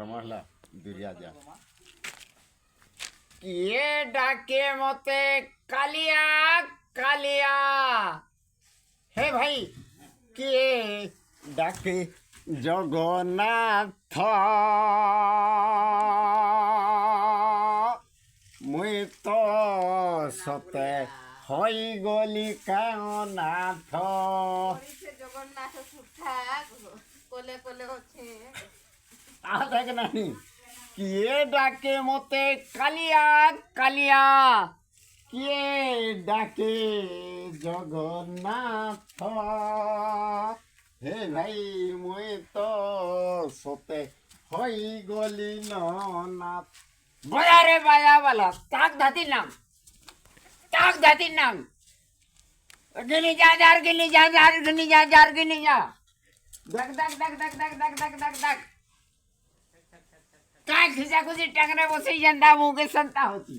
রমহলা দুরিয়া যা কিয়ে ডাকে মতে কালিয়া কালিয়া। হে ভাই কিয়ে ডাকে জগন্নাথ মুই তো সতে হই গলি কায়নাথ। জগন্নাথ সুঠা কোলে কোলে হচ্ছে তাহা থাকে নানি কিয়ে ডাকে মতে কালিয়া কালিয়া কিয়ে ডাকে জগন্নাথ। হে ভাই মুই তো সতে হই গলি নাথ। বলা রে বায়া বলা তাক ধাতির নাম তাক ধাতির নাম গিনি যা যার গিনি যা যার গিনি যা যার গিনি যা দেখ দেখ দেখ দেখ দেখ দেখ দেখ দেখ দেখ काय खिसा खुशी टांगरे बसे यंदा मुके संता होती